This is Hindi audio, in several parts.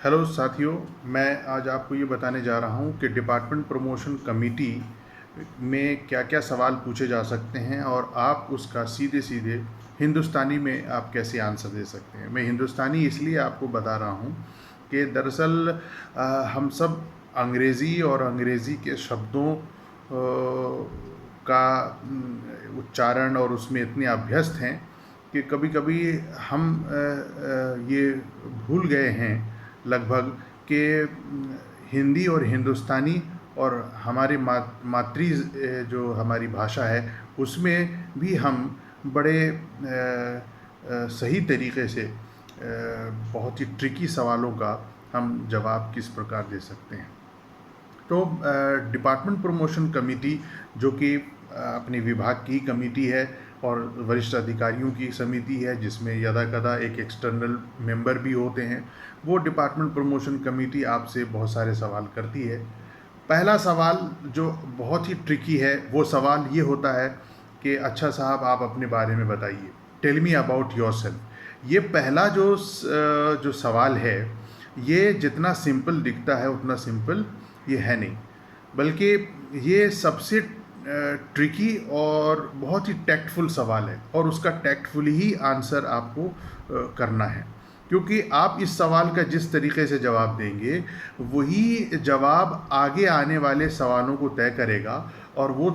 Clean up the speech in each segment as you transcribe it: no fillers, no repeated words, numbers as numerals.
हेलो साथियों, मैं आज आपको ये बताने जा रहा हूँ कि डिपार्टमेंट प्रमोशन कमेटी में क्या क्या सवाल पूछे जा सकते हैं और आप उसका सीधे सीधे हिंदुस्तानी में आप कैसे आंसर दे सकते हैं। मैं हिंदुस्तानी इसलिए आपको बता रहा हूँ कि दरअसल हम सब अंग्रेज़ी और अंग्रेज़ी के शब्दों का उच्चारण और उसमें इतने अभ्यस्त हैं कि कभी कभी हम ये भूल गए हैं लगभग कि हिंदी और हिंदुस्तानी और हमारी मातृ जो हमारी भाषा है उसमें भी हम बड़े सही तरीके से बहुत ही ट्रिकी सवालों का हम जवाब किस प्रकार दे सकते हैं। तो डिपार्टमेंट प्रमोशन कमेटी जो कि अपने विभाग की कमेटी है और वरिष्ठ अधिकारियों की समिति है जिसमें यदा कदा एक एक्सटर्नल मेंबर भी होते हैं, वो डिपार्टमेंट प्रमोशन कमेटी आपसे बहुत सारे सवाल करती है। पहला सवाल जो बहुत ही ट्रिकी है वो सवाल ये होता है कि अच्छा साहब आप अपने बारे में बताइए, टेल मी अबाउट योरसेल्फ। ये पहला जो सवाल है ये जितना सिंपल दिखता है उतना सिंपल ये है नहीं, बल्कि ये सबसे ट्रिकी और बहुत ही टैक्टफुल सवाल है और उसका टैक्टफुली ही आंसर आपको करना है, क्योंकि आप इस सवाल का जिस तरीके से जवाब देंगे वही जवाब आगे आने वाले सवालों को तय करेगा और वो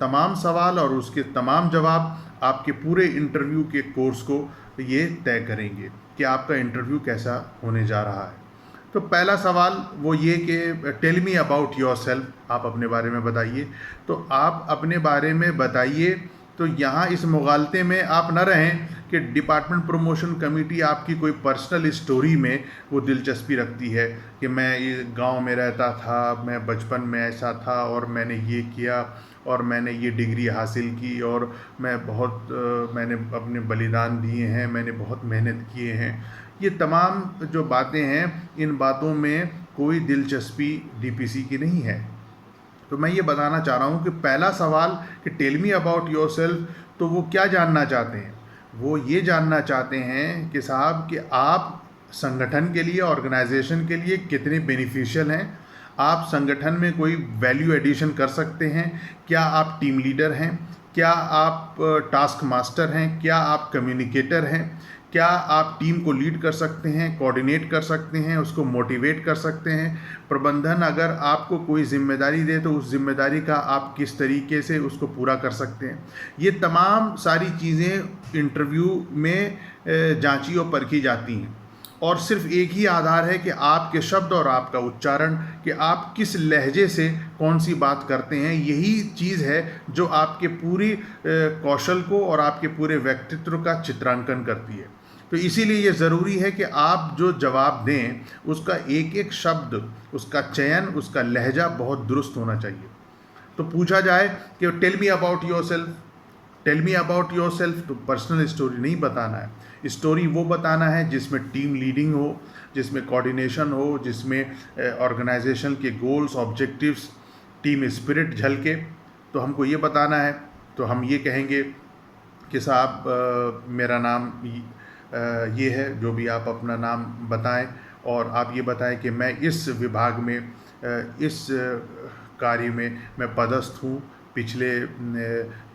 तमाम सवाल और उसके तमाम जवाब आपके पूरे इंटरव्यू के कोर्स को ये तय करेंगे कि आपका इंटरव्यू कैसा होने जा रहा है। तो पहला सवाल वो ये कि tell me about yourself, आप अपने बारे में बताइए। तो आप अपने बारे में बताइए, तो यहाँ इस मुगालते में आप न रहें कि डिपार्टमेंट प्रमोशन कमेटी आपकी कोई पर्सनल स्टोरी में वो दिलचस्पी रखती है कि मैं ये गांव में रहता था, मैं बचपन में ऐसा था और मैंने ये किया और मैंने ये डिग्री हासिल की और मैंने अपने बलिदान दिए हैं, मैंने बहुत मेहनत किए हैं। ये तमाम जो बातें हैं, इन बातों में कोई दिलचस्पी डीपीसी की नहीं है। तो मैं ये बताना चाह रहा हूँ कि पहला सवाल कि टेल मी अबाउट योरसेल्फ, तो वो क्या जानना चाहते हैं? वो ये जानना चाहते हैं कि साहब कि आप संगठन के लिए, ऑर्गेनाइजेशन के लिए कितने बेनिफिशियल हैं, आप संगठन में कोई वैल्यू एडिशन कर सकते हैं, क्या आप टीम लीडर हैं, क्या आप टास्क मास्टर हैं, क्या आप कम्युनिकेटर हैं, क्या आप टीम को लीड कर सकते हैं, कोऑर्डिनेट कर सकते हैं, उसको मोटिवेट कर सकते हैं। प्रबंधन अगर आपको कोई जिम्मेदारी दे तो उस जिम्मेदारी का आप किस तरीके से उसको पूरा कर सकते हैं। ये तमाम सारी चीज़ें इंटरव्यू में जांची और परखी जाती हैं और सिर्फ एक ही आधार है कि आपके शब्द और आपका उच्चारण, कि आप किस लहजे से कौन सी बात करते हैं। यही चीज़ है जो आपके पूरी कौशल को और आपके पूरे व्यक्तित्व का चित्रांकन करती है। तो इसीलिए ये ज़रूरी है कि आप जो जवाब दें उसका एक एक शब्द, उसका चयन, उसका लहजा बहुत दुरुस्त होना चाहिए। तो पूछा जाए कि tell me about yourself, tell me about yourself, तो पर्सनल स्टोरी नहीं बताना है। स्टोरी वो बताना है जिसमें टीम लीडिंग हो, जिसमें कोऑर्डिनेशन हो, जिसमें ऑर्गेनाइजेशन के गोल्स, ऑब्जेक्टिव्स, टीम स्पिरिट झलके। तो हमको ये बताना है। तो हम ये कहेंगे कि साहब मेरा नाम ये है, जो भी आप अपना नाम बताएं और आप ये बताएं कि मैं इस विभाग में इस कार्य में मैं पदस्थ हूँ पिछले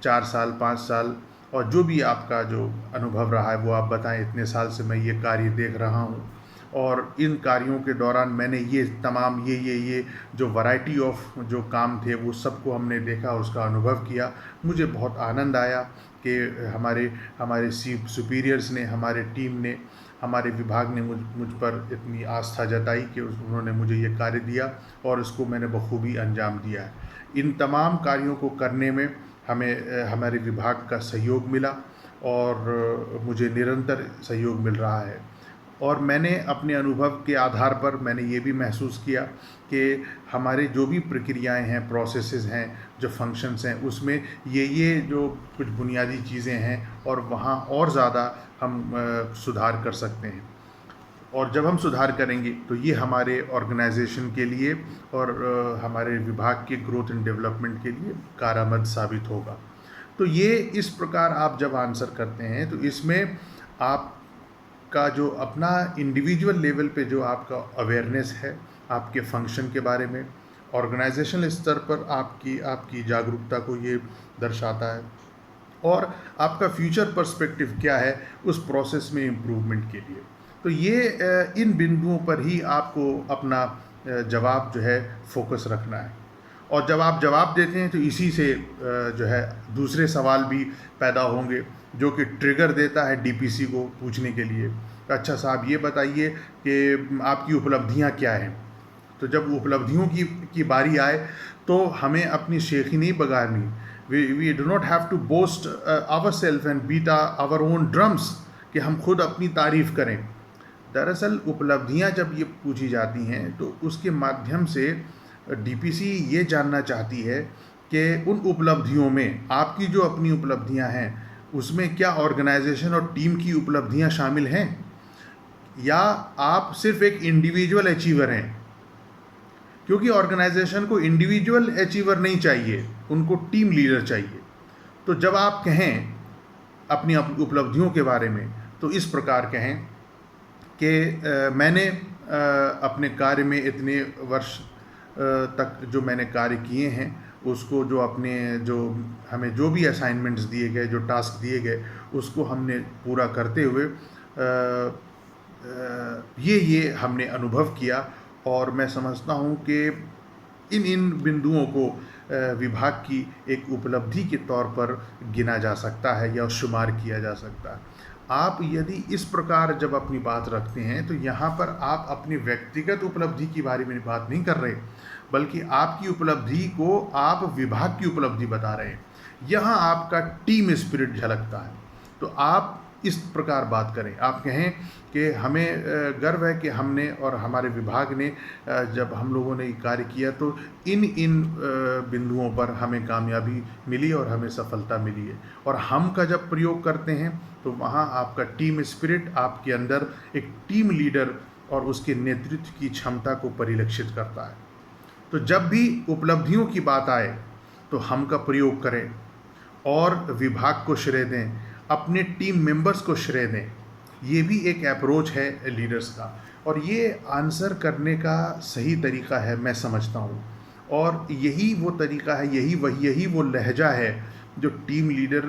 4 साल 5 साल, और जो भी आपका जो अनुभव रहा है वो आप बताएं। इतने साल से मैं ये कार्य देख रहा हूँ और इन कार्यों के दौरान मैंने ये तमाम ये जो वैरायटी ऑफ जो काम थे वो सबको हमने देखा, उसका अनुभव किया। मुझे बहुत आनंद आया कि हमारे सुपीरियर्स ने, हमारे टीम ने, हमारे विभाग ने मुझ पर इतनी आस्था जताई कि उन्होंने मुझे ये कार्य दिया और इसको मैंने बखूबी अंजाम दिया है। इन तमाम कार्यों को करने में हमें हमारे विभाग का सहयोग मिला और मुझे निरंतर सहयोग मिल रहा है। और मैंने अपने अनुभव के आधार पर मैंने ये भी महसूस किया कि हमारे जो भी प्रक्रियाएं हैं, प्रोसेसेस हैं, जो फंक्शंस हैं, उसमें ये जो कुछ बुनियादी चीज़ें हैं और वहाँ और ज़्यादा हम सुधार कर सकते हैं। और जब हम सुधार करेंगे तो ये हमारे ऑर्गेनाइजेशन के लिए और हमारे विभाग के ग्रोथ एंड डेवलपमेंट के लिए कारआमद साबित होगा। तो ये इस प्रकार आप जब आंसर करते हैं तो इसमें आप का जो अपना इंडिविजुअल लेवल पे जो आपका अवेयरनेस है आपके फंक्शन के बारे में, ऑर्गेनाइजेशनल स्तर पर आपकी आपकी जागरूकता को ये दर्शाता है, और आपका फ्यूचर पर्सपेक्टिव क्या है उस प्रोसेस में इम्प्रूवमेंट के लिए। तो ये इन बिंदुओं पर ही आपको अपना जवाब जो है फोकस रखना है। और जब आप जवाब देते हैं तो इसी से जो है दूसरे सवाल भी पैदा होंगे जो कि ट्रिगर देता है डीपीसी को पूछने के लिए, अच्छा साहब ये बताइए कि आपकी उपलब्धियां क्या हैं। तो जब उपलब्धियों की बारी आए तो हमें अपनी शेखी नहीं बगानी। We do not have to boast ourself and beat our own drums कि हम खुद अपनी तारीफ़ करें। दरअसल उपलब्धियां जब ये पूछी जाती हैं तो उसके माध्यम से डीपीसी ये जानना चाहती है कि उन उपलब्धियों में आपकी जो अपनी उपलब्धियां हैं उसमें क्या ऑर्गेनाइजेशन और टीम की उपलब्धियां शामिल हैं, या आप सिर्फ एक इंडिविजुअल अचीवर हैं। क्योंकि ऑर्गेनाइजेशन को इंडिविजुअल अचीवर नहीं चाहिए, उनको टीम लीडर चाहिए। तो जब आप कहें अपनी उपलब्धियों के बारे में तो इस प्रकार कहें कि मैंने अपने कार्य में इतने वर्ष तक जो मैंने कार्य किए हैं उसको जो अपने जो हमें जो भी असाइनमेंट्स दिए गए, जो टास्क दिए गए, उसको हमने पूरा करते हुए ये हमने अनुभव किया। और मैं समझता हूँ कि इन बिंदुओं को विभाग की एक उपलब्धि के तौर पर गिना जा सकता है या शुमार किया जा सकता है। आप यदि इस प्रकार जब अपनी बात रखते हैं तो यहाँ पर आप अपनी व्यक्तिगत उपलब्धि के बारे में बात नहीं कर रहे, बल्कि आपकी उपलब्धि को आप विभाग की उपलब्धि बता रहे हैं। यहाँ आपका टीम स्पिरिट झलकता है। तो आप इस प्रकार बात करें, आप कहें कि हमें गर्व है कि हमने और हमारे विभाग ने जब हम लोगों ने कार्य किया तो इन बिंदुओं पर हमें कामयाबी मिली और हमें सफलता मिली है। और हम का जब प्रयोग करते हैं तो वहाँ आपका टीम स्पिरिट आपके अंदर एक टीम लीडर और उसके नेतृत्व की क्षमता को परिलक्षित करता है। तो जब भी उपलब्धियों की बात आए तो हम का प्रयोग करें और विभाग को श्रेय दें, अपने टीम मेंबर्स को श्रेय दें। ये भी एक अप्रोच है लीडर्स का, और ये आंसर करने का सही तरीका है मैं समझता हूँ। और यही वो तरीका है, यही वो लहजा है जो टीम लीडर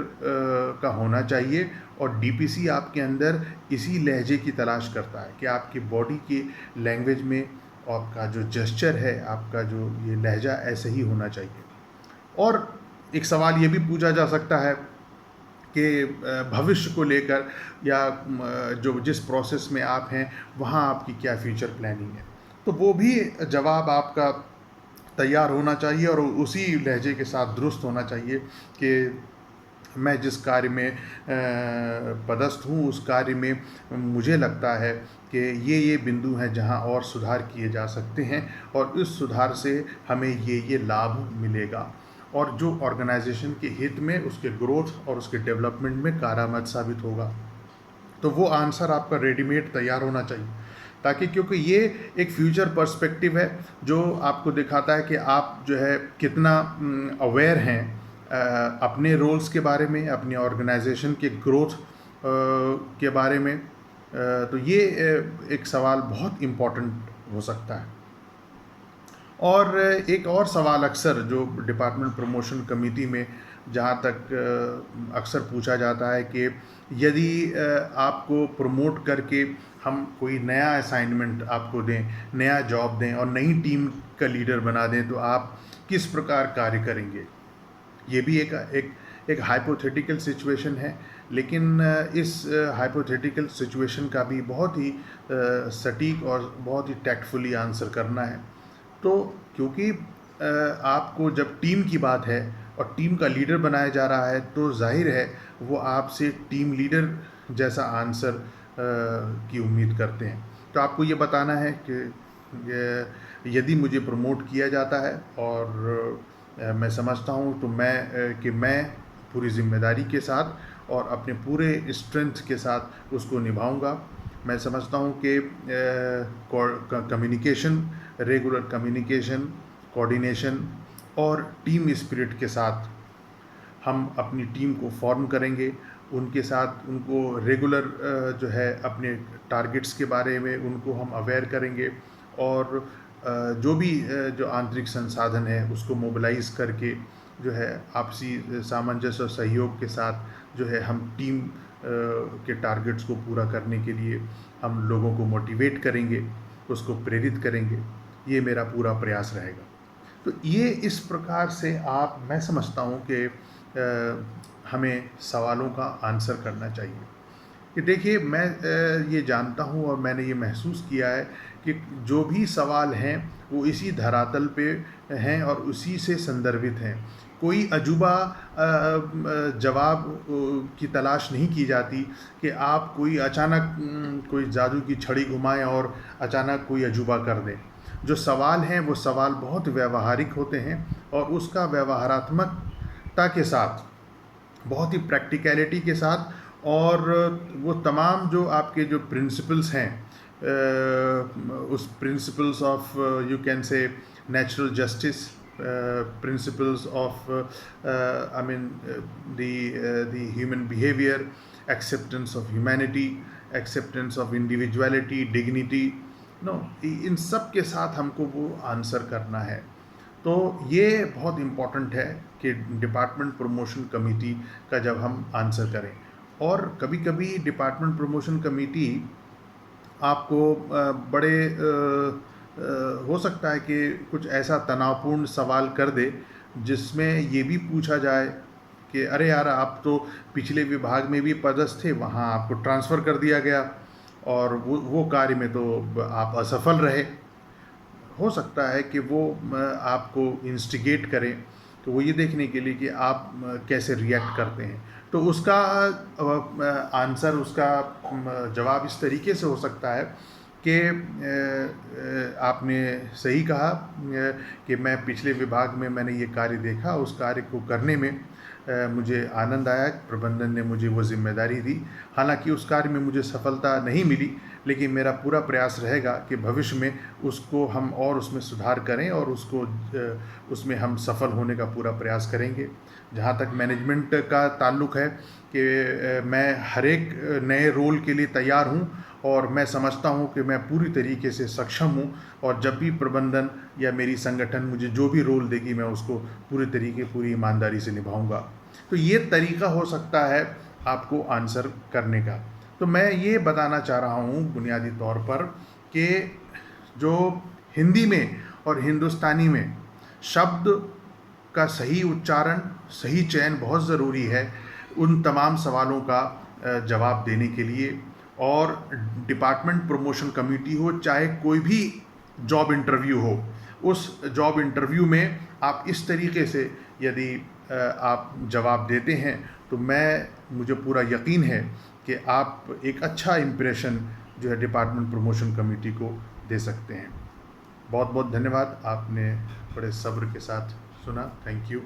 का होना चाहिए। और डीपीसी आपके अंदर इसी लहजे की तलाश करता है कि आपकी बॉडी की लैंग्वेज में आपका जो जेस्चर है, आपका जो ये लहजा ऐसे ही होना चाहिए। और एक सवाल ये भी पूछा जा सकता है कि भविष्य को लेकर या जो जिस प्रोसेस में आप हैं वहाँ आपकी क्या फ्यूचर प्लानिंग है, तो वो भी जवाब आपका तैयार होना चाहिए और उसी लहजे के साथ दुरुस्त होना चाहिए कि मैं जिस कार्य में पदस्थ हूँ उस कार्य में मुझे लगता है कि ये बिंदु हैं जहाँ और सुधार किए जा सकते हैं और इस सुधार से हमें ये लाभ मिलेगा और जो ऑर्गेनाइजेशन के हित में, उसके ग्रोथ और उसके डेवलपमेंट में कारआमद साबित होगा। तो वो आंसर आपका रेडीमेड तैयार होना चाहिए, ताकि क्योंकि ये एक फ्यूचर पर्सपेक्टिव है जो आपको दिखाता है कि आप जो है कितना अवेयर हैं अपने रोल्स के बारे में, अपने ऑर्गेनाइजेशन के ग्रोथ के बारे में। तो ये एक सवाल बहुत इम्पॉर्टेंट हो सकता है। और एक और सवाल अक्सर जो डिपार्टमेंट प्रमोशन कमेटी में जहाँ तक अक्सर पूछा जाता है कि यदि आपको प्रमोट करके हम कोई नया असाइनमेंट आपको दें, नया जॉब दें और नई टीम का लीडर बना दें, तो आप किस प्रकार कार्य करेंगे। ये भी एक हाइपोथेटिकल सिचुएशन है, लेकिन इस हाइपोथेटिकल सिचुएशन का भी बहुत ही सटीक और बहुत ही टैक्टफुली आंसर करना है। तो क्योंकि आपको जब टीम की बात है और टीम का लीडर बनाया जा रहा है, तो जाहिर है वो आपसे टीम लीडर जैसा आंसर की उम्मीद करते हैं। तो आपको ये बताना है कि यदि मुझे प्रमोट किया जाता है और मैं समझता हूँ तो मैं पूरी जिम्मेदारी के साथ और अपने पूरे स्ट्रेंथ के साथ उसको निभाऊंगा। मैं समझता हूँ कि कम्युनिकेशन, रेगुलर कम्युनिकेशन, कोऑर्डिनेशन और टीम स्पिरिट के साथ हम अपनी टीम को फॉर्म करेंगे उनके साथ उनको रेगुलर जो है अपने टारगेट्स के बारे में उनको हम अवेयर करेंगे, और जो भी जो आंतरिक संसाधन है उसको मोबिलाइज़ करके जो है आपसी सामंजस्य और सहयोग के साथ जो है हम टीम के टारगेट्स को पूरा करने के लिए हम लोगों को मोटिवेट करेंगे, उसको प्रेरित करेंगे। ये मेरा पूरा प्रयास रहेगा। तो ये इस प्रकार से मैं समझता हूँ कि हमें सवालों का आंसर करना चाहिए। कि देखिए, मैं ये जानता हूँ और मैंने ये महसूस किया है कि जो भी सवाल हैं वो इसी धरातल पे हैं और उसी से संदर्भित हैं। कोई अजूबा जवाब की तलाश नहीं की जाती कि आप कोई अचानक कोई जादू की छड़ी घुमाएं और अचानक कोई अजूबा कर दें। जो सवाल हैं वो सवाल बहुत व्यावहारिक होते हैं और उसका व्यवहारात्मकता के साथ, बहुत ही प्रैक्टिकलिटी के साथ, और वो तमाम जो आपके जो प्रिंसिपल्स हैं, उस principles of you can say natural justice, principles of I mean the human behaviour, acceptance of humanity, acceptance of individuality, dignity, no, इन सब के साथ हमको वो आंसर करना है। तो ये बहुत इम्पॉर्टेंट है कि डिपार्टमेंट प्रमोशन कमेटी का जब हम आंसर करें, और कभी कभी डिपार्टमेंट प्रमोशन कमेटी आपको बड़े हो सकता है कि कुछ ऐसा तनावपूर्ण सवाल कर दे जिसमें ये भी पूछा जाए कि अरे यार, आप तो पिछले विभाग में भी पदस्थ थे, वहाँ आपको ट्रांसफ़र कर दिया गया और वो कार्य में तो आप असफल रहे। हो सकता है कि वो आपको इंस्टिगेट करें, तो वो ये देखने के लिए कि आप कैसे रिएक्ट करते हैं। तो उसका आंसर, उसका जवाब इस तरीके से हो सकता है कि आपने सही कहा कि मैं पिछले विभाग में मैंने ये कार्य देखा, उस कार्य को करने में मुझे आनंद आया, प्रबंधन ने मुझे वो जिम्मेदारी दी। हालांकि उस कार्य में मुझे सफलता नहीं मिली, लेकिन मेरा पूरा प्रयास रहेगा कि भविष्य में उसको हम और उसमें सुधार करें और उसमें हम सफल होने का पूरा प्रयास करेंगे। जहाँ तक मैनेजमेंट का ताल्लुक़ है कि मैं हर एक नए रोल के लिए तैयार हूँ और मैं समझता हूँ कि मैं पूरी तरीके से सक्षम हूँ, और जब भी प्रबंधन या मेरी संगठन मुझे जो भी रोल देगी मैं उसको पूरी ईमानदारी से निभाऊंगा। तो ये तरीका हो सकता है आपको आंसर करने का। तो मैं ये बताना चाह रहा हूँ बुनियादी तौर पर कि जो हिंदी में और हिंदुस्तानी में शब्द का सही उच्चारण, सही चयन बहुत ज़रूरी है उन तमाम सवालों का जवाब देने के लिए। और डिपार्टमेंट प्रमोशन कमेटी हो, चाहे कोई भी जॉब इंटरव्यू हो, उस जॉब इंटरव्यू में आप इस तरीके से यदि आप जवाब देते हैं तो मुझे पूरा यकीन है कि आप एक अच्छा इम्प्रेशन जो है डिपार्टमेंट प्रमोशन कमेटी को दे सकते हैं। बहुत बहुत धन्यवाद, आपने बड़े सब्र के साथ सुना। Thank you.